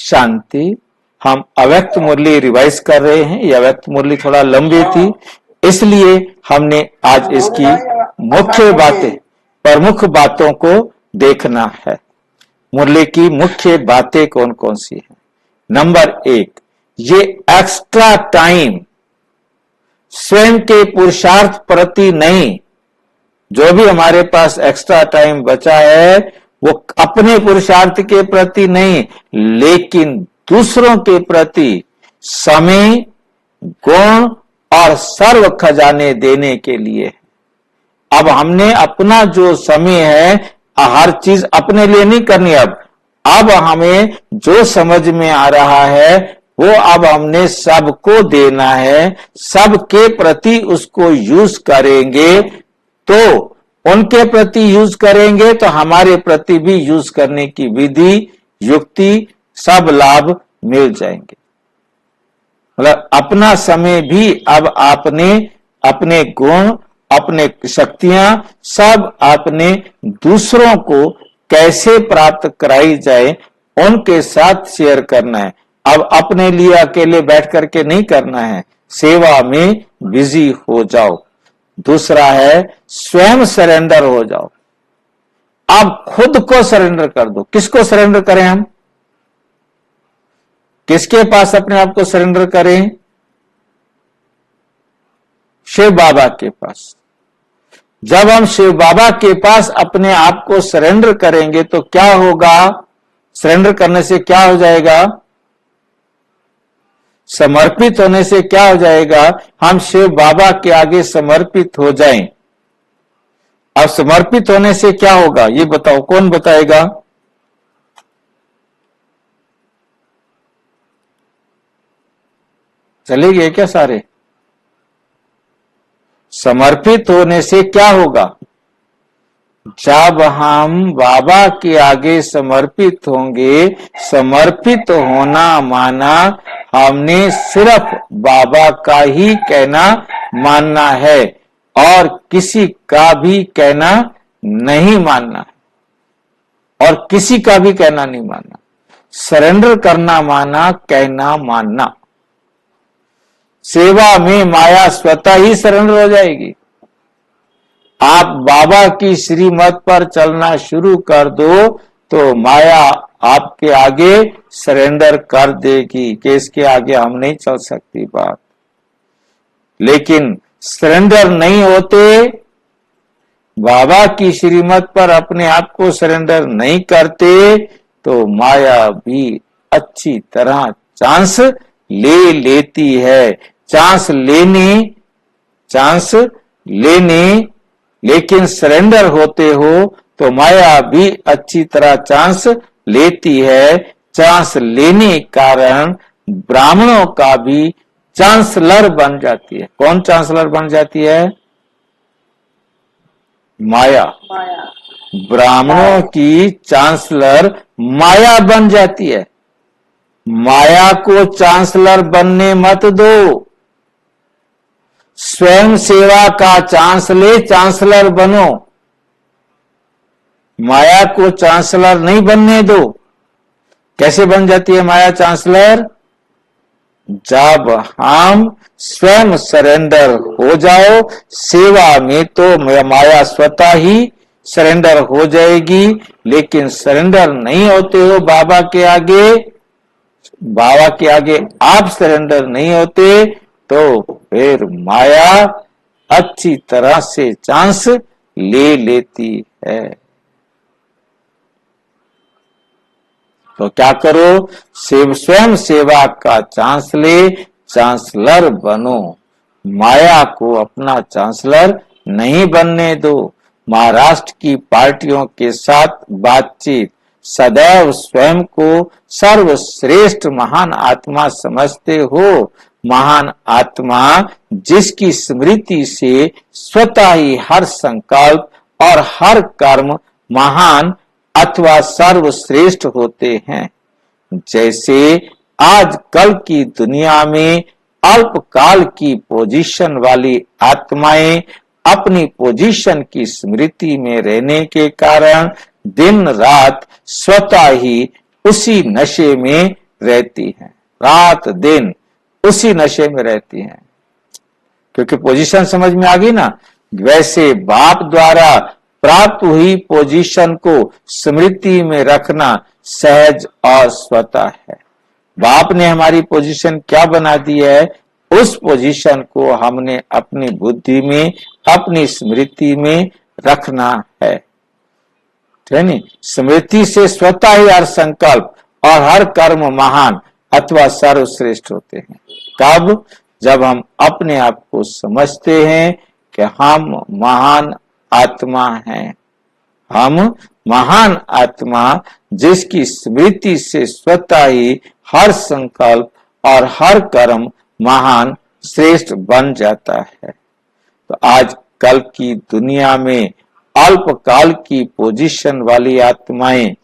शांति। हम अव्यक्त मुरली रिवाइज कर रहे हैं। यह अव्यक्त मुरली थोड़ा लंबी थी, इसलिए हमने आज इसकी मुख्य बातें, प्रमुख बातों को देखना है। मुरली की मुख्य बातें कौन कौन सी हैं? नंबर 1, ये एक्स्ट्रा टाइम स्वयं के पुरुषार्थ प्रति नहीं, जो भी हमारे पास एक्स्ट्रा टाइम बचा है वो अपने पुरुषार्थ के प्रति नहीं, लेकिन दूसरों के प्रति समय, गुण और सर्व खजाने देने के लिए। अब हमने अपना जो समय है, हर चीज अपने लिए नहीं करनी। अब हमें जो समझ में आ रहा है वो अब हमने सबको देना है, सबके प्रति उसको यूज करेंगे। तो उनके प्रति यूज करेंगे तो हमारे प्रति भी यूज करने की विधि, युक्ति, सब लाभ मिल जाएंगे। मतलब अपना समय भी अब आपने अपने गुण, अपने शक्तियां सब आपने दूसरों को कैसे प्राप्त कराई जाए उनके साथ शेयर करना है। अब अपने लिए अकेले बैठ करके नहीं करना है, सेवा में बिजी हो जाओ। दूसरा है स्वयं सरेंडर हो जाओ। आप खुद को सरेंडर कर दो। किसको सरेंडर करें हम? किसके पास अपने आप को सरेंडर करें? शिव बाबा के पास। जब हम शिव बाबा के पास अपने आप को सरेंडर करेंगे तो क्या होगा? सरेंडर करने से क्या हो जाएगा? समर्पित होने से क्या हो जाएगा? हम शिव बाबा के आगे समर्पित हो जाएं। अब समर्पित होने से क्या होगा ये बताओ, कौन बताएगा? चले गए क्या सारे? समर्पित होने से क्या होगा? जब हम बाबा के आगे समर्पित होंगे, समर्पित होना माना हमने सिर्फ बाबा का ही कहना मानना है और किसी का भी कहना नहीं मानना है, और किसी का भी कहना नहीं मानना। सरेंडर करना माना कहना मानना। सेवा में माया स्वतः ही सरेंडर हो जाएगी। आप बाबा की श्रीमत पर चलना शुरू कर दो तो माया आपके आगे सरेंडर कर देगी कि इसके आगे हम नहीं चल सकती बात। लेकिन सरेंडर नहीं होते, बाबा की श्रीमत पर अपने आप को सरेंडर नहीं करते तो माया भी अच्छी तरह चांस ले लेती है। चांस लेने लेकिन सरेंडर होते हो तो माया भी अच्छी तरह चांस लेती है। चांस लेने कारण ब्राह्मणों का भी चांसलर बन जाती है। कौन चांसलर बन जाती है? माया। ब्राह्मणों की चांसलर माया बन जाती है। माया को चांसलर बनने मत दो। स्वयं सेवा का चांस ले, चांसलर बनो। माया को चांसलर नहीं बनने दो। कैसे बन जाती है माया चांसलर? जब हम स्वयं सरेंडर हो जाओ सेवा में तो माया स्वतः ही सरेंडर हो जाएगी। लेकिन सरेंडर नहीं होते हो बाबा के आगे आप सरेंडर नहीं होते तो फिर माया अच्छी तरह से चांस ले लेती है। तो क्या करो? स्वयं सेवा का चांस ले, चांसलर बनो। माया को अपना चांसलर नहीं बनने दो। महाराष्ट्र की पार्टियों के साथ बातचीत, सदैव स्वयं को सर्वश्रेष्ठ महान आत्मा समझते हो। महान आत्मा जिसकी स्मृति से स्वतः ही हर संकल्प और हर कर्म महान अथवा सर्वश्रेष्ठ होते हैं। जैसे आजकल की दुनिया में अल्पकाल की पोजीशन वाली आत्माएं अपनी पोजीशन की स्मृति में रहने के कारण दिन रात स्वतः ही उसी नशे में रहती हैं, रात दिन उसी नशे में रहती हैं। क्योंकि पोजीशन समझ में आ गई ना। वैसे बाप द्वारा प्राप्त हुई पोजीशन को स्मृति में रखना सहज और स्वतः है। बाप ने हमारी पोजीशन क्या बना दी है, उस पोजीशन को हमने अपनी बुद्धि में, अपनी स्मृति में रखना है। नहीं, स्मृति से स्वतः ही हर संकल्प और हर कर्म महान अथवा सर्वश्रेष्ठ होते हैं। कब? जब हम अपने आप को समझते हैं कि हम महान आत्मा हैं। हम महान आत्मा जिसकी स्मृति से स्वतः ही हर संकल्प और हर कर्म महान श्रेष्ठ बन जाता है। तो आज कल की दुनिया में अल्पकाल की पोजीशन वाली आत्माएं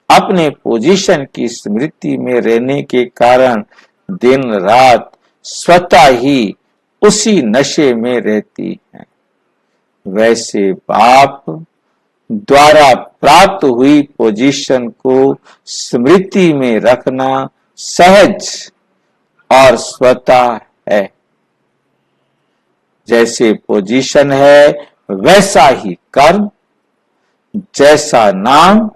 अपने पोजीशन की स्मृति में रहने के कारण दिन रात स्वतः ही उसी नशे में रहती हैं। वैसे बाप द्वारा प्राप्त हुई पोजीशन को स्मृति में रखना सहज और स्वतः है। जैसे पोजीशन है वैसा ही कर्म, जैसा नाम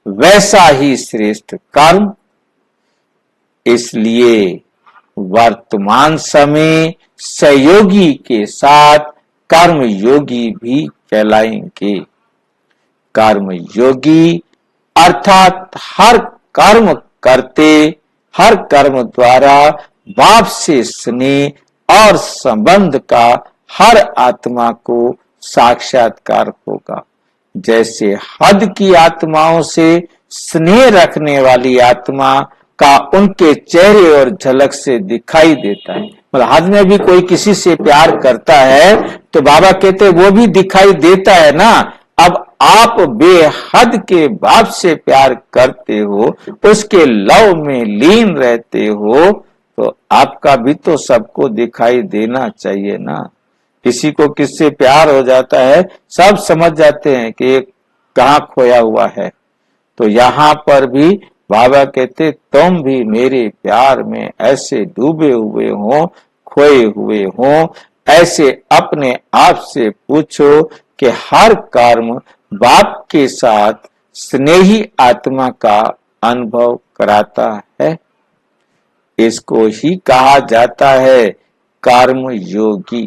वैसा ही श्रेष्ठ कर्म। इसलिए वर्तमान समय सहयोगी के साथ कर्म योगी भी कहलाएंगे। कर्म योगी अर्थात हर कर्म करते, हर कर्म द्वारा बाप से स्नेह और संबंध का हर आत्मा को साक्षात्कार होगा। जैसे हद की आत्माओं से स्नेह रखने वाली आत्मा का उनके चेहरे और झलक से दिखाई देता है। मतलब हद में भी कोई किसी से प्यार करता है तो बाबा कहते वो भी दिखाई देता है ना। अब आप बेहद के बाप से प्यार करते हो, उसके लव में लीन रहते हो, तो आपका भी तो सबको दिखाई देना चाहिए ना। किसी को किससे प्यार हो जाता है, सब समझ जाते हैं कि ये कहाँ खोया हुआ है। तो यहाँ पर भी बाबा कहते तुम भी मेरे प्यार में ऐसे डूबे हुए हो, खोए हुए हो। ऐसे अपने आप से पूछो कि हर कर्म बाप के साथ स्नेही आत्मा का अनुभव कराता है। इसको ही कहा जाता है कर्म योगी।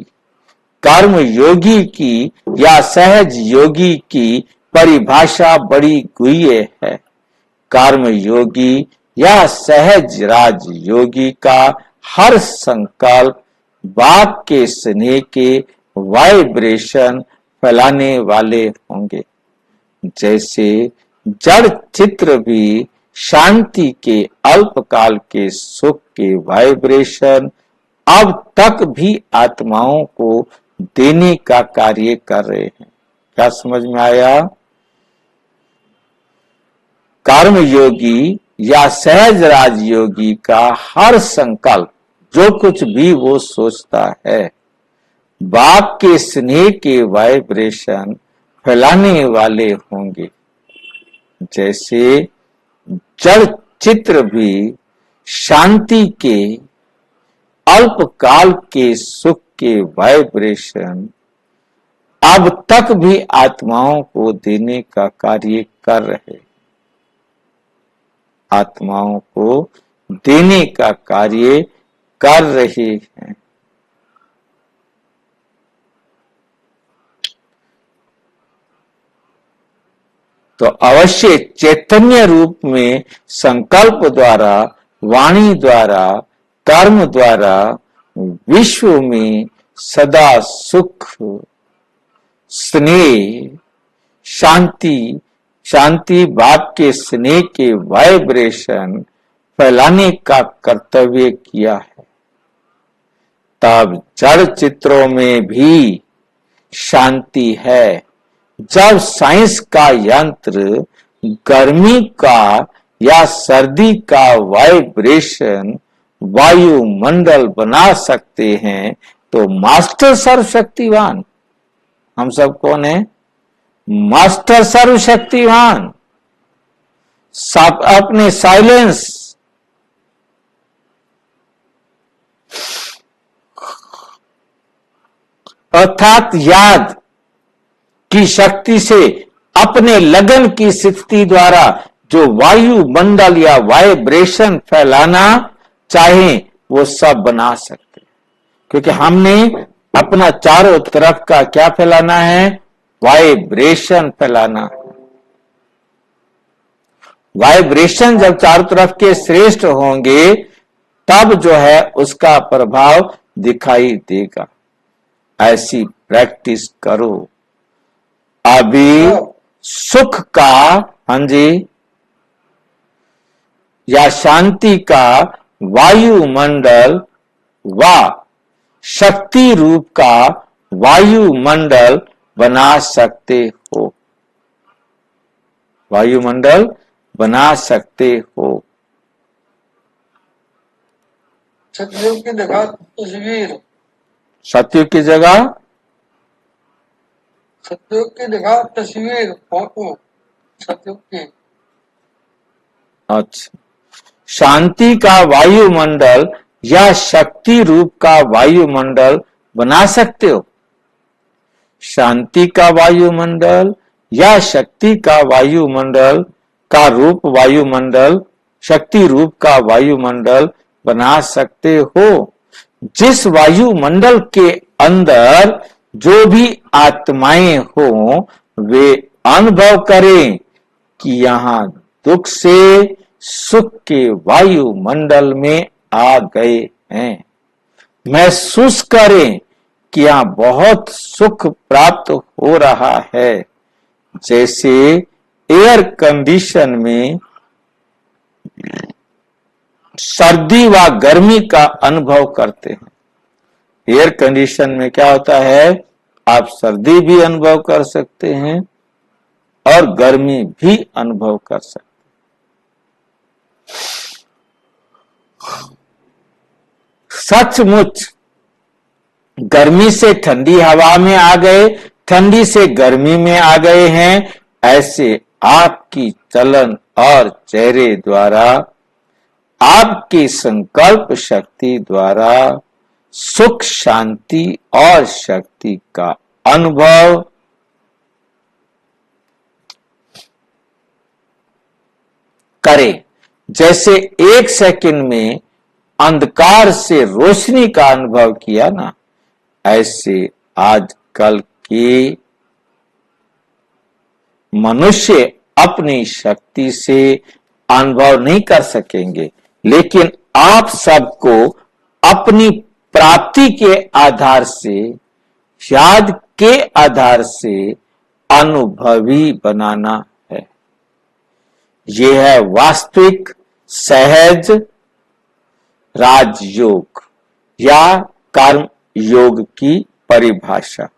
कर्म योगी की या सहज योगी की परिभाषा बड़ी गुह्य है। कर्म योगी या सहज राज योगी का हर संकल्प बाप के स्नेह के वाइब्रेशन फैलाने वाले होंगे। जैसे जड़ चित्र भी शांति के अल्पकाल के सुख के वाइब्रेशन अब तक भी आत्माओं को देने का कार्य कर रहे हैं। क्या समझ में आया? कर्म योगी या सहज राजयोगी का हर संकल्प जो कुछ भी वो सोचता है, बाप के स्नेह के वाइब्रेशन फैलाने वाले होंगे। जैसे जड़ चित्र भी शांति के अल्पकाल के सुख के वाइब्रेशन अब तक भी आत्माओं को देने का कार्य कर रहे, आत्माओं को देने का कार्य कर रहे हैं। तो अवश्य चैतन्य रूप में संकल्प द्वारा, वाणी द्वारा, कर्म द्वारा विश्व में सदा सुख, स्नेह, शांति बाप के स्नेह के वाइब्रेशन फैलाने का कर्तव्य किया है। तब जड़ चित्रों में भी शांति है। जब साइंस का यंत्र गर्मी का या सर्दी का वाइब्रेशन वायुमंडल बना सकते हैं, तो मास्टर सर्वशक्तिवान हम सब कौन है? मास्टर सर्वशक्तिवान सब अपने साइलेंस अर्थात याद की शक्ति से अपने लगन की स्थिति द्वारा जो वायुमंडल या वाइब्रेशन फैलाना चाहे वो सब बना सकते, क्योंकि हमने अपना चारों तरफ का क्या फैलाना है, वाइब्रेशन फैलाना। वाइब्रेशन जब चारों तरफ के श्रेष्ठ होंगे तब जो है उसका प्रभाव दिखाई देगा। ऐसी प्रैक्टिस करो। अभी सुख का, हाँ जी, या शांति का वायुमंडल व शक्ति रूप का वायुमंडल बना सकते हो, वायुमंडल बना सकते हो। सतयुग की जगह तस्वीर, सतयुग की जगह, सतयुग की जगह तस्वीर, फोटो सतयुग की। अच्छा, शांति का वायुमंडल या शक्ति रूप का वायुमंडल बना सकते हो। शांति का वायुमंडल या शक्ति का वायुमंडल का रूप वायुमंडल, शक्ति रूप का वायुमंडल बना सकते हो। जिस वायुमंडल के अंदर जो भी आत्माएं हो वे अनुभव करें कि यहां दुख से सुख के वायुमंडल में आ गए हैं। महसूस करें कि यहां बहुत सुख प्राप्त हो रहा है, जैसे एयर कंडीशन में सर्दी व गर्मी का अनुभव करते हैं। एयर कंडीशन में क्या होता है, आप सर्दी भी अनुभव कर सकते हैं और गर्मी भी अनुभव कर सकते हैं। सचमुच गर्मी से ठंडी हवा में आ गए, ठंडी से गर्मी में आ गए हैं, ऐसे आपकी चलन और चेहरे द्वारा, आपकी संकल्प शक्ति द्वारा सुख, शांति और शक्ति का अनुभव करें। जैसे एक सेकंड में अंधकार से रोशनी का अनुभव किया ना, ऐसे आजकल के मनुष्य अपनी शक्ति से अनुभव नहीं कर सकेंगे, लेकिन आप सबको अपनी प्राप्ति के आधार से, याद के आधार से अनुभवी बनाना है। यह है वास्तविक सहज राजयोग या कर्म योग की परिभाषा।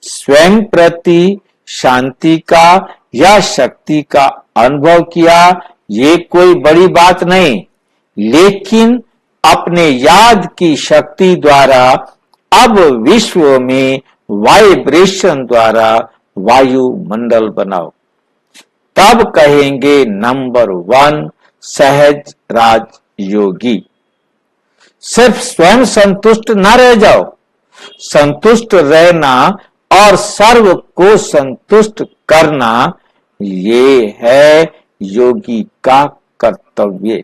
स्वयं प्रति शांति का या शक्ति का अनुभव किया, ये कोई बड़ी बात नहीं, लेकिन अपने याद की शक्ति द्वारा अब विश्व में वाइब्रेशन द्वारा वायुमंडल बनाओ, तब कहेंगे नंबर 1 सहज राज योगी। सिर्फ स्वयं संतुष्ट न रह जाओ, संतुष्ट रहना और सर्व को संतुष्ट करना, ये है योगी का कर्तव्य,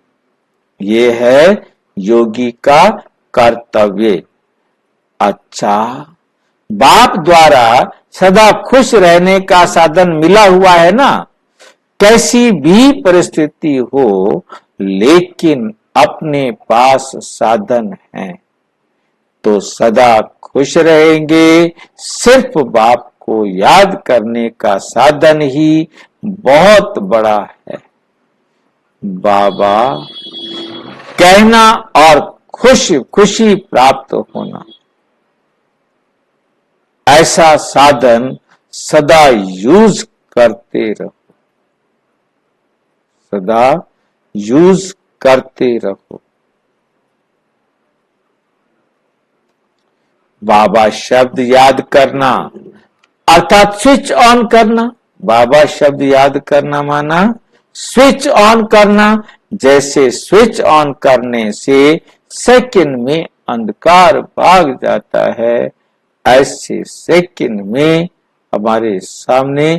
ये है योगी का कर्तव्य। अच्छा, बाप द्वारा सदा खुश रहने का साधन मिला हुआ है ना, कैसी भी परिस्थिति हो, लेकिन अपने पास साधन है तो सदा खुश रहेंगे। सिर्फ बाप को याद करने का साधन ही बहुत बड़ा है। बाबा कहना और खुशी प्राप्त होना, ऐसा साधन सदा यूज करते रहो, सदा यूज करते रहो। बाबा शब्द याद करना अर्थात स्विच ऑन करना। बाबा शब्द याद करना माना स्विच ऑन करना। जैसे स्विच ऑन करने से सेकंड में अंधकार भाग जाता है, ऐसे सेकंड में हमारे सामने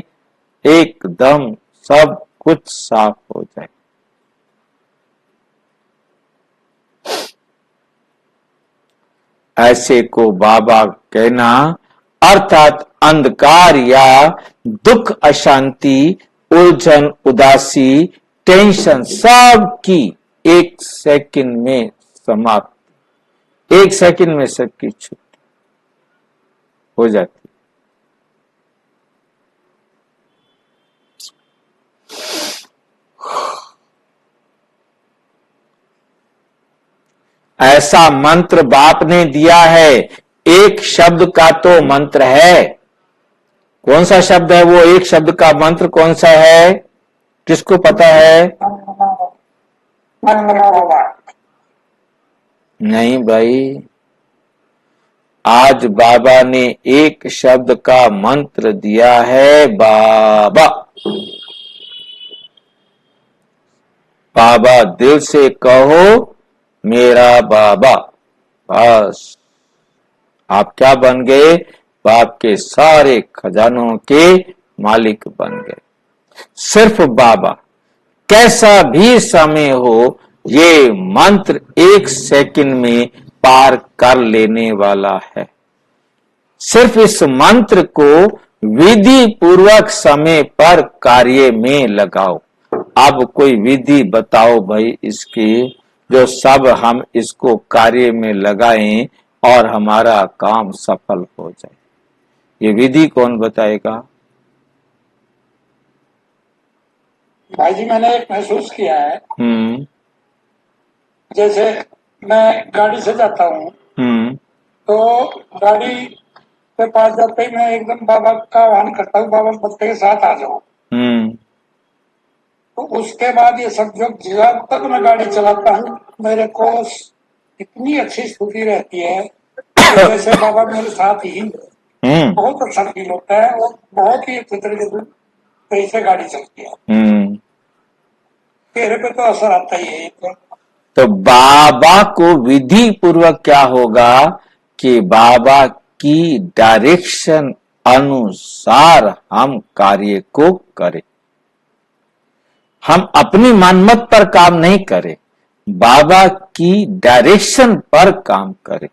एकदम सब कुछ साफ हो जाए। ऐसे को बाबा कहना अर्थात अंधकार या दुख, अशांति, उलझन, उदासी, टेंशन सब की एक सेकंड में समाप्ति, एक सेकंड में सबकी छुट्टी हो जाती। ऐसा मंत्र बाप ने दिया है। एक शब्द का तो मंत्र है। कौन सा शब्द है वो एक शब्द का मंत्र? कौन सा है? किसको पता है? नहीं भाई, आज बाबा ने एक शब्द का मंत्र दिया है, बाबा। बाबा दिल से कहो, मेरा बाबा। बस आप क्या बन गए? बाप के सारे खजानों के मालिक बन गए। सिर्फ बाबा, कैसा भी समय हो, ये मंत्र एक सेकंड में पार कर लेने वाला है। सिर्फ इस मंत्र को विधि पूर्वक समय पर कार्य में लगाओ। अब कोई विधि बताओ भाई इसकी, जो सब हम इसको कार्य में लगाएं और हमारा काम सफल हो जाए। ये विधि कौन बताएगा? भाई जी, मैंने एक महसूस किया है। जैसे मैं गाड़ी से जाता हूँ, तो गाड़ी के पास जाते ही मैं एकदम बाबा का आह्वान करता हूँ, बाबा बच्चे के साथ आ जाओ। तो उसके बाद ये सब जो जब तक मैं गाड़ी चलाता हूँ, मेरे को इतनी अच्छी स्थिति रहती है जैसे बाबा मेरे साथ ही। बहुत अच्छा फील होता है और बहुत ही अच्छी तरीके से गाड़ी चलती है। चेहरे पे तो असर आता ही है। तो बाबा को विधि पूर्वक क्या होगा कि बाबा की डायरेक्शन अनुसार हम कार्य को करें। हम अपनी मनमत पर काम नहीं करें, बाबा की डायरेक्शन पर काम करें।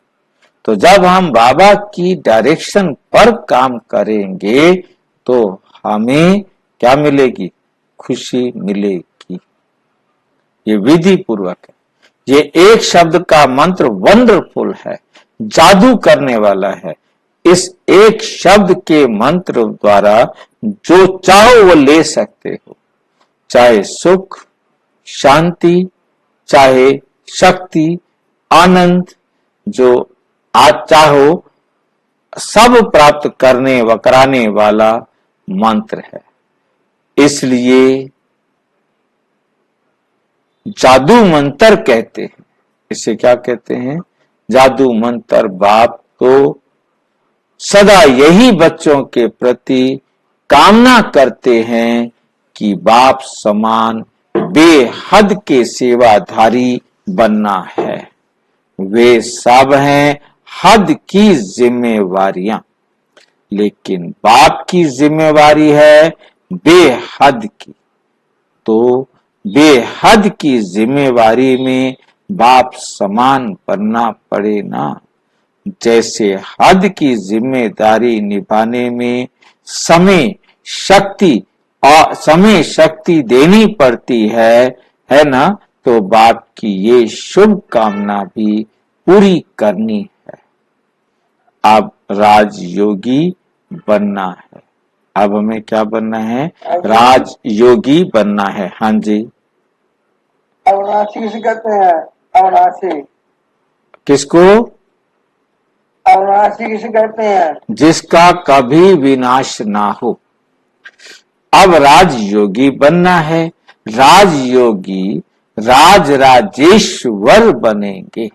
तो जब हम बाबा की डायरेक्शन पर काम करेंगे तो हमें क्या मिलेगी? खुशी मिलेगी। ये विधि पूर्वक है। ये एक शब्द का मंत्र वंडरफुल है, जादू करने वाला है। इस एक शब्द के मंत्र द्वारा जो चाहो वो ले सकते हो, चाहे सुख, शांति, चाहे शक्ति, आनंद, जो आज चाहो सब प्राप्त करने व कराने वाला मंत्र है। इसलिए जादू मंत्र कहते हैं। इसे क्या कहते हैं? जादू मंत्र। बाप तो सदा यही बच्चों के प्रति कामना करते हैं कि बाप समान बेहद के सेवाधारी बनना है। वे सब हैं हद की जिम्मेवारियां, लेकिन बाप की जिम्मेवारी है बेहद की। तो बेहद की जिम्मेवारी में बाप समान बनना पड़े ना। जैसे हद की जिम्मेदारी निभाने में समय शक्ति देनी पड़ती है ना। तो बाप की ये शुभ कामना भी पूरी करनी है। अब राजयोगी बनना है। अब हमें क्या बनना है? राजयोगी बनना है। हाँ जी। अविनाशी किसे कहते हैं? अविनाशी किसको? अविनाशी किसे कहते हैं? जिसका कभी विनाश ना हो। अब राजयोगी बनना है। राजयोगी राजेश्वर बनेंगे।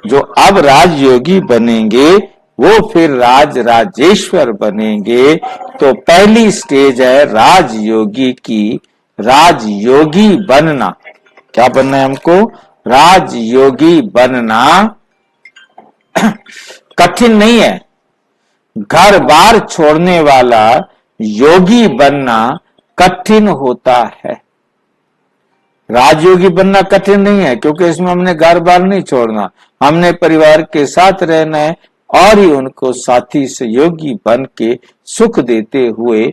जो अब राजयोगी बनेंगे वो फिर राजेश्वर बनेंगे। तो पहली स्टेज है राजयोगी की, राजयोगी बनना। क्या बनना है हमको? राजयोगी बनना कठिन नहीं है। घर बार छोड़ने वाला योगी बनना कठिन होता है। राजयोगी बनना कठिन नहीं है, क्योंकि इसमें हमने घर बार नहीं छोड़ना, हमने परिवार के साथ रहना है और ही उनको साथी सहयोगी बन के सुख देते हुए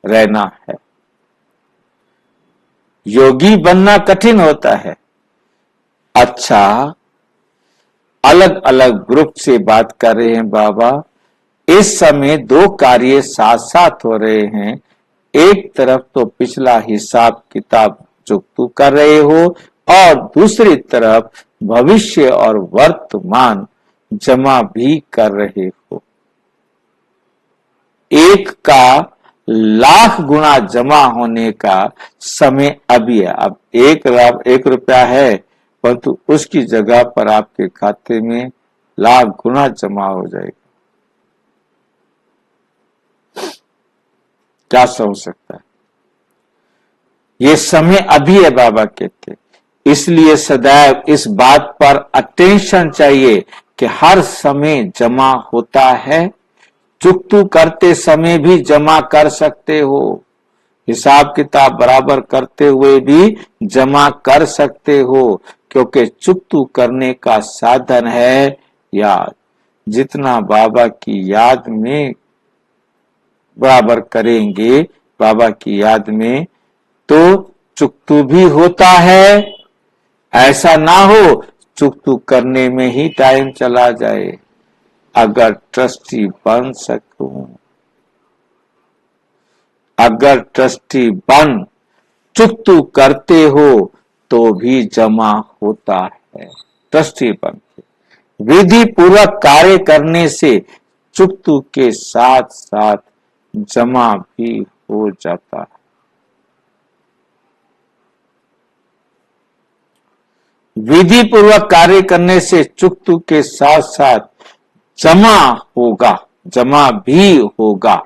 रहना है। योगी बनना कठिन होता है। अच्छा, अलग अलग ग्रुप से बात कर रहे हैं बाबा। इस समय दो कार्य साथ साथ हो रहे हैं। एक तरफ तो पिछला हिसाब किताब जो तू कर रहे हो और दूसरी तरफ भविष्य और वर्तमान जमा भी कर रहे हो। एक का लाख गुना जमा होने का समय अभी है। अब 1 रुपया है, परंतु उसकी जगह पर आपके खाते में लाख गुना जमा हो जाएगा। क्या समझ सकता है? ये समय अभी है, बाबा कहते। इसलिए सदैव इस बात पर अटेंशन चाहिए कि हर समय जमा होता है। चुकतू करते समय भी जमा कर सकते हो, हिसाब किताब बराबर करते हुए भी जमा कर सकते हो, क्योंकि चुकतू करने का साधन है याद। जितना बाबा की याद में बराबर करेंगे, बाबा की याद में, तो चुकतू भी होता है। ऐसा ना हो चुकतू करने में ही टाइम चला जाए। अगर ट्रस्टी बन सकूं, अगर ट्रस्टी बन चुकतू करते हो तो भी जमा होता है। ट्रस्टी बन के विधि पूर्वक कार्य करने से चुकतू के साथ साथ जमा भी हो जाता है। विधि पूर्वक कार्य करने से चुकतू के साथ साथ जमा होगा, जमा भी होगा।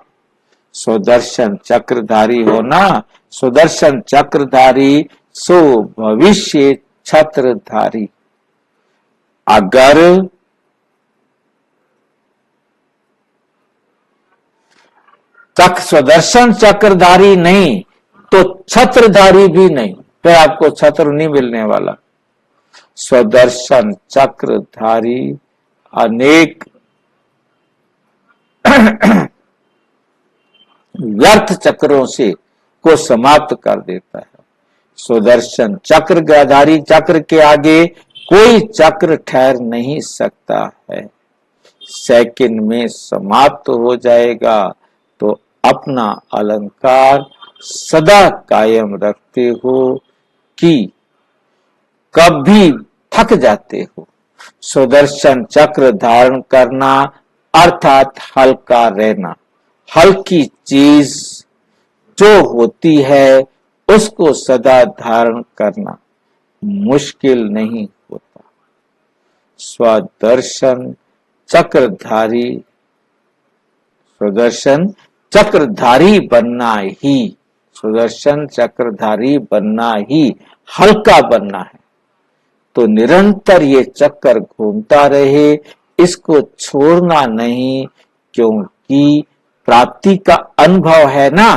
सुदर्शन चक्रधारी होना, सुदर्शन चक्रधारी सो भविष्य छत्रधारी। अगर सुदर्शन चक्रधारी नहीं तो छत्रधारी भी नहीं, फिर आपको छत्र नहीं मिलने वाला। सुदर्शन चक्रधारी अनेक व्यर्थ चक्रों से को समाप्त कर देता है। सुदर्शन चक्रधारी चक्र के आगे कोई चक्र ठहर नहीं सकता है, सेकंड में समाप्त हो जाएगा। तो अपना अलंकार सदा कायम रखते हो कि कभी थक जाते हो। सुदर्शन चक्र धारण करना अर्थात हल्का रहना। हल्की चीज जो होती है उसको सदा धारण करना मुश्किल नहीं होता। स्वदर्शन चक्रधारी, सुदर्शन चक्रधारी बनना ही, सुदर्शन चक्रधारी बनना ही हल्का बनना है। तो निरंतर ये चक्कर घूमता रहे, इसको छोड़ना नहीं, क्योंकि प्राप्ति का अनुभव है ना।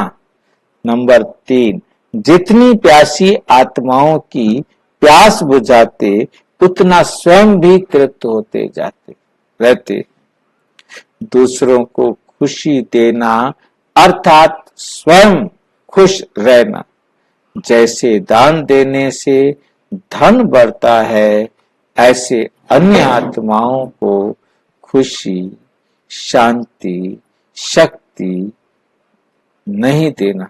नंबर 3, जितनी प्यासी आत्माओं की प्यास बुझाते उतना स्वयं भी तृप्त होते जाते रहते। दूसरों को खुशी देना अर्थात स्वयं खुश रहना। जैसे दान देने से धन बढ़ता है, ऐसे अन्य आत्माओं को खुशी, शांति, शक्ति नहीं देना।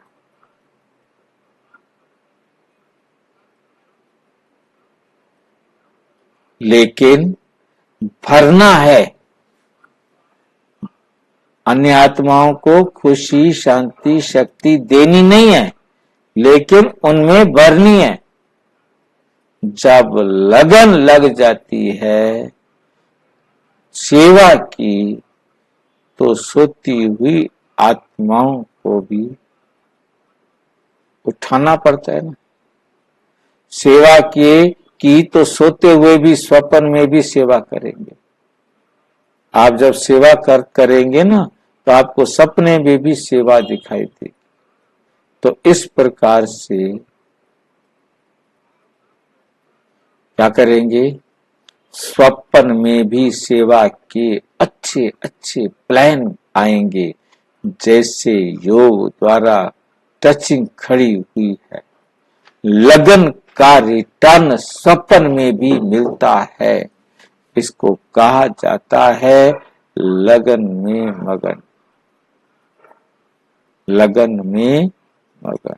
लेकिन भरना है। अन्य आत्माओं को खुशी, शांति, शक्ति देनी नहीं है, लेकिन उनमें भरनी है। जब लगन लग जाती है सेवा की, तो सोती हुई आत्माओं को भी उठाना पड़ता है ना। सेवा की तो सोते हुए भी स्वप्न में भी सेवा करेंगे। आप जब सेवा करेंगे ना, तो आपको सपने में भी सेवा दिखाई देगी। तो इस प्रकार से क्या करेंगे, स्वप्न में भी सेवा के अच्छे अच्छे प्लान आएंगे। जैसे योग द्वारा टचिंग खड़ी हुई है, लगन का रिटर्न स्वप्न में भी मिलता है। इसको कहा जाता है लगन में मगन, लगन में मगन।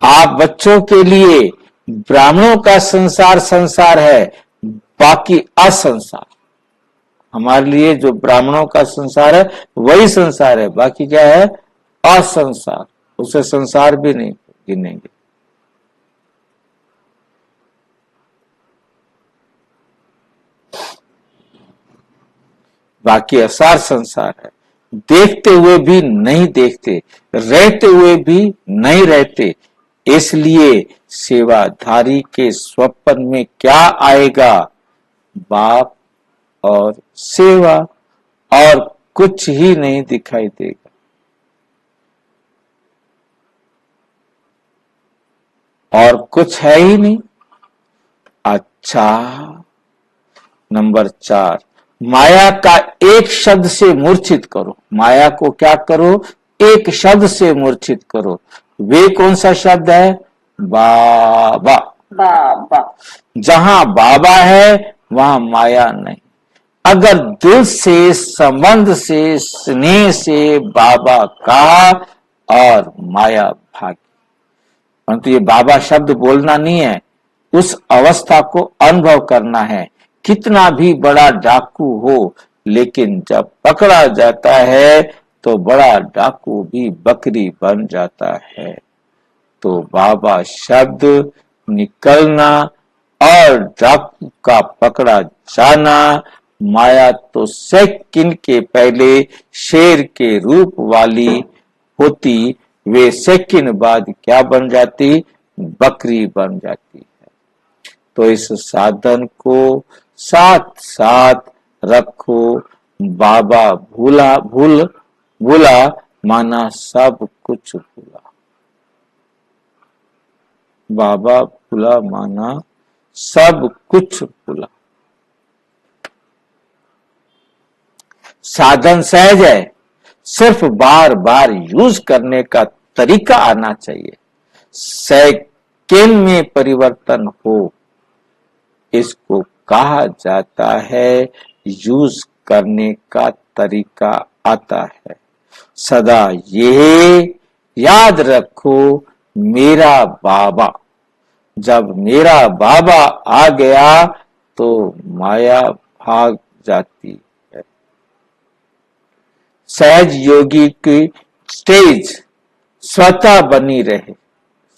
आप बच्चों के लिए ब्राह्मणों का संसार संसार है, बाकी असंसार। हमारे लिए जो ब्राह्मणों का संसार है वही संसार है, बाकी क्या है, असंसार। उसे संसार भी नहीं गिनेंगे। बाकी असार संसार है, देखते हुए भी नहीं देखते, रहते हुए भी नहीं रहते। इसलिए सेवाधारी के स्वप्न में क्या आएगा, बाप और सेवा, और कुछ ही नहीं दिखाई देगा। और कुछ है ही नहीं। अच्छा, नंबर 4, माया का एक शब्द से मूर्छित करो। माया को क्या करो, एक शब्द से मूर्छित करो। वे कौन सा शब्द है, बाबा। बाबा, जहां बाबा है वहां माया नहीं। अगर दिल से, संबंध से, स्नेह से बाबा कहा और माया भागी। परंतु ये बाबा शब्द बोलना नहीं है, उस अवस्था को अनुभव करना है। कितना भी बड़ा डाकू हो, लेकिन जब पकड़ा जाता है तो बड़ा डाकू भी बकरी बन जाता है। तो बाबा शब्द निकलना और डाकू का पकड़ा जाना, माया तो सेकंड के पहले शेर के रूप वाली होती, वे सेकंड बाद क्या बन जाती, बकरी बन जाती है। तो इस साधन को साथ साथ रखो। बाबा भूला माना सब कुछ भूला। बाबा भूला माना सब कुछ भूला। साधन सहज है, सिर्फ बार बार यूज करने का तरीका आना चाहिए। सेकंड में परिवर्तन हो, इसको कहा जाता है यूज करने का तरीका आता है। सदा ये याद रखो, मेरा बाबा। जब मेरा बाबा आ गया तो माया भाग जाती है। सहज योगी की स्टेज स्वतः बनी रहे।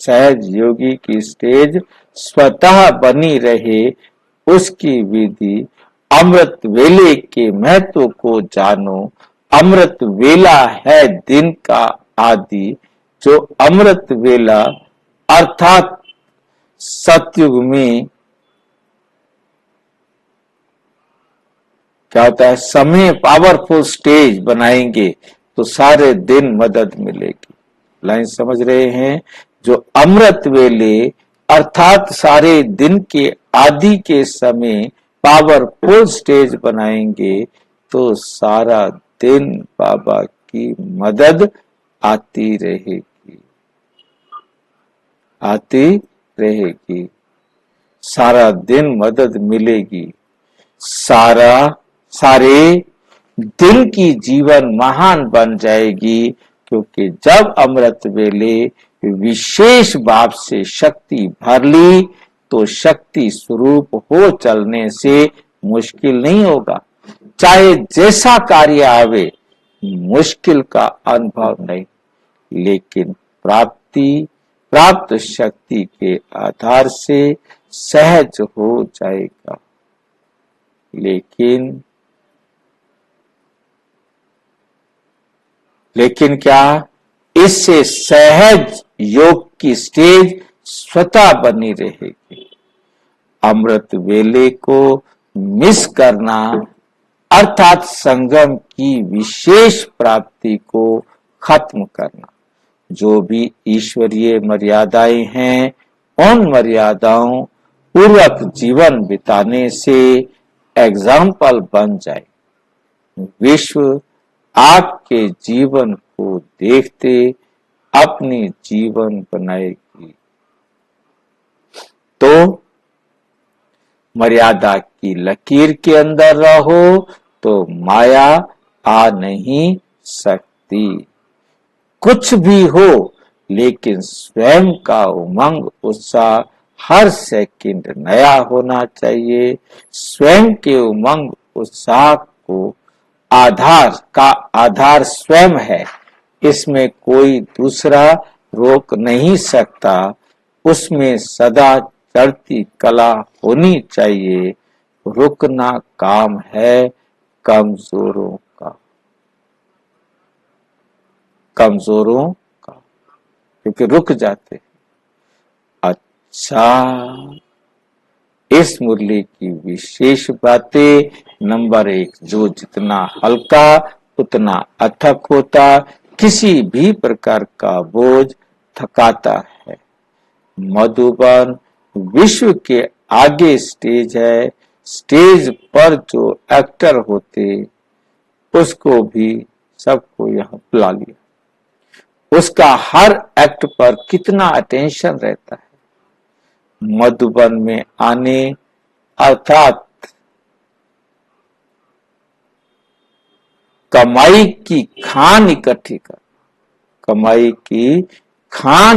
सहज योगी की स्टेज स्वतः बनी रहे, उसकी विधि अमृत वेले के महत्व को जानो। अमृत वेला है दिन का आदि। जो अमृत वेला अर्थात सतयुग में क्या होता है, समय पावरफुल स्टेज बनाएंगे तो सारे दिन मदद मिलेगी। लाइन समझ रहे हैं? जो अमृत वेले अर्थात सारे दिन के आदि के समय पावरफुल स्टेज बनाएंगे तो सारा दिन बाबा की मदद आती रहेगी, आती रहेगी। सारा दिन मदद मिलेगी। सारे दिन की जीवन महान बन जाएगी, क्योंकि जब अमृत वेले विशेष भाव से शक्ति भर ली तो शक्ति स्वरूप हो चलने से मुश्किल नहीं होगा। चाहे जैसा कार्य आवे, मुश्किल का अनुभव नहीं, लेकिन प्राप्त शक्ति के आधार से सहज हो जाएगा। लेकिन क्या, इससे सहज योग की स्टेज स्वतः बनी रहेगी। अमृत वेले को मिस करना अर्थात संगम की विशेष प्राप्ति को खत्म करना। जो भी ईश्वरीय मर्यादाएं हैं, उन मर्यादाओं पूर्वक जीवन बिताने से एग्जाम्पल बन जाए। विश्व आपके जीवन को देखते अपनी जीवन बनाएगी। तो मर्यादा की लकीर के अंदर रहो तो माया आ नहीं सकती। कुछ भी हो, लेकिन स्वयं का उमंग उत्साह हर सेकंड नया होना चाहिए। स्वयं के उमंग उत्साह को आधार स्वयं है, इसमें कोई दूसरा रोक नहीं सकता। उसमें सदा चढ़ती कला होनी चाहिए। रुकना काम है कमजोरों का, क्योंकि रुक जाते। अच्छा, इस मुरली की विशेष बातें। नंबर 1, जो जितना हल्का उतना अथक होता, किसी भी प्रकार का बोझ थकाता है। मधुबन विश्व के आगे स्टेज है। स्टेज पर जो एक्टर होते, उसको भी सबको यहाँ बुला लिया। उसका हर एक्ट पर कितना अटेंशन रहता है। मधुबन में आने अर्थात कमाई की खान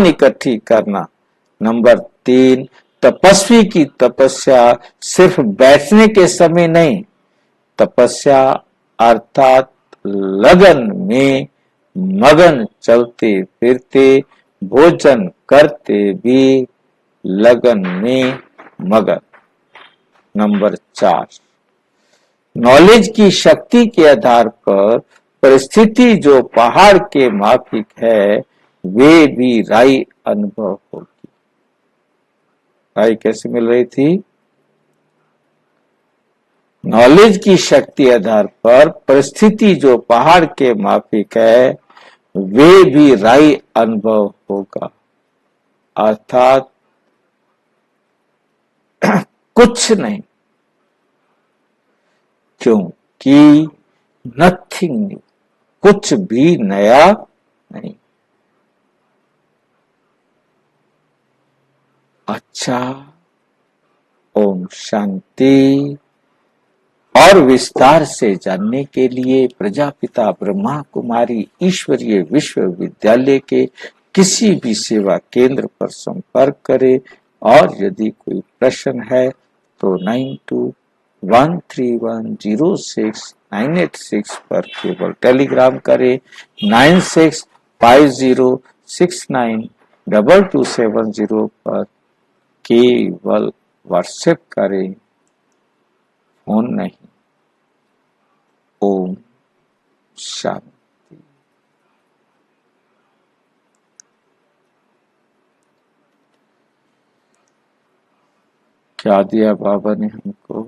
इकट्ठी करना। नंबर 3, तपस्वी की तपस्या सिर्फ बैठने के समय नहीं, तपस्या अर्थात लगन में मगन, चलते फिरते भोजन करते भी लगन में मगन। नंबर 4, नॉलेज की शक्ति के आधार पर परिस्थिति जो पहाड़ के माफिक है, वे भी राई अनुभव होगी। राई कैसे मिल रही थी? नॉलेज की शक्ति आधार पर परिस्थिति जो पहाड़ के माफिक है, वे भी राई अनुभव होगा। अर्थात कुछ नहीं, क्योंकि नथिंग न्यू, कुछ भी नया नहीं। अच्छा, ओम शांति। और विस्तार से जानने के लिए प्रजापिता ब्रह्मा कुमारी ईश्वरीय विश्वविद्यालय के किसी भी सेवा केंद्र पर संपर्क करें। और यदि कोई प्रश्न है तो 9213106986 पर केवल टेलीग्राम करें। 9650692270 पर केवल व्हाट्सएप करें, फोन नहीं। ओम शांति। क्या दिया बाबा ने हमको?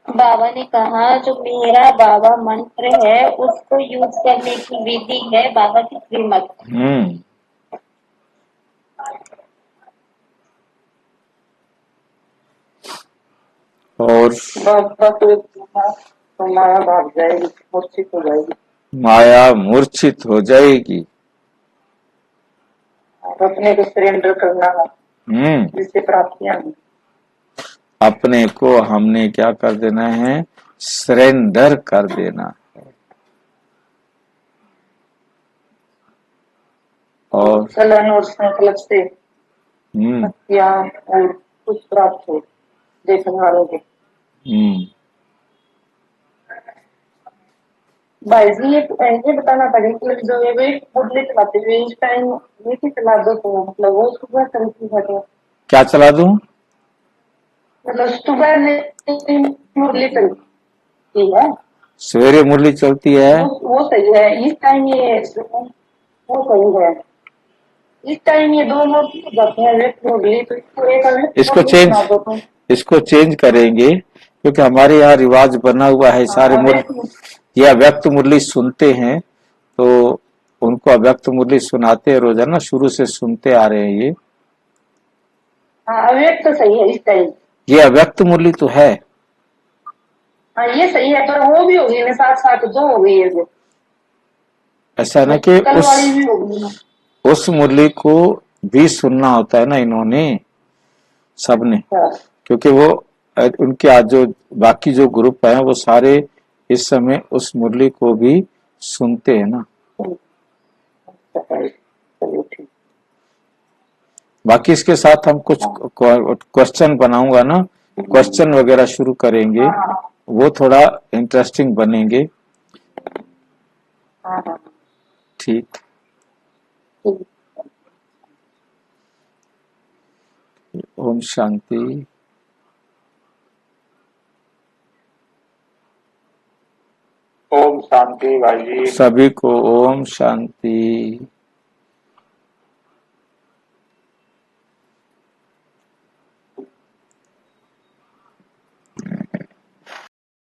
बाबा ने कहा जो मेरा बाबा मंत्र है उसको यूज करने की विधि है बाबा की श्रीमत। और बाबा तो माया भाग जाएगी, मूर्छित हो जाएगी। माया मूर्छित हो जाएगी। अपने को सरेंडर करना है, जिससे प्राप्तियां। अपने को हमने क्या कर देना है? सरेंडर कर देना है। और चलन और संकल्प से या और कुछ प्राप्त हो देखने वालों के। भाई जी ये बताना पड़ेगा कि जो ये मुरली चलाते हुए इस टाइम ये की चला दो तो मतलब वो सुबह चलती है तो क्या चला दूं? मतलब सुबह में मुरली चलती है, सवेरे मुरली चलती है, वो सही है। इस टाइम ये वो सही है। इस टाइम ये दोनों जाते हैं मुरली, तो इसको चेंज इसको चेंज करेंगे। क्योंकि हमारे यहाँ रिवाज बना हुआ है सारे मुरली, ये अव्यक्त मुरली सुनते हैं तो उनको अव्यक्त मुरली सुनाते हैं, रोजाना शुरू से सुनते आ रहे हैं ये। हाँ अव्यक्त तो सही है इस टाइम। ये अव्यक्त मुरली तो है। हाँ ये सही है, पर वो भी होगी ना, साथ साथ दो हो गई है वो। ऐसा ना कि कल वाली भी होगी ना। उस मुरली को भी सुनना होता है ना इन्होंने, सबने, हाँ। क्योंकि वो उनके आज जो बाकी जो ग्रुप है वो सारे इस समय उस मुरली को भी सुनते हैं ना। चलिए ठीक। बाकी इसके साथ हम कुछ क्वेश्चन बनाऊंगा ना, क्वेश्चन वगैरह शुरू करेंगे, हाँ वो थोड़ा इंटरेस्टिंग बनेंगे। हाँ हाँ ठीक। ठीक। ओम शांति। ओम शांति भाई जी। सभी को ओम शांति।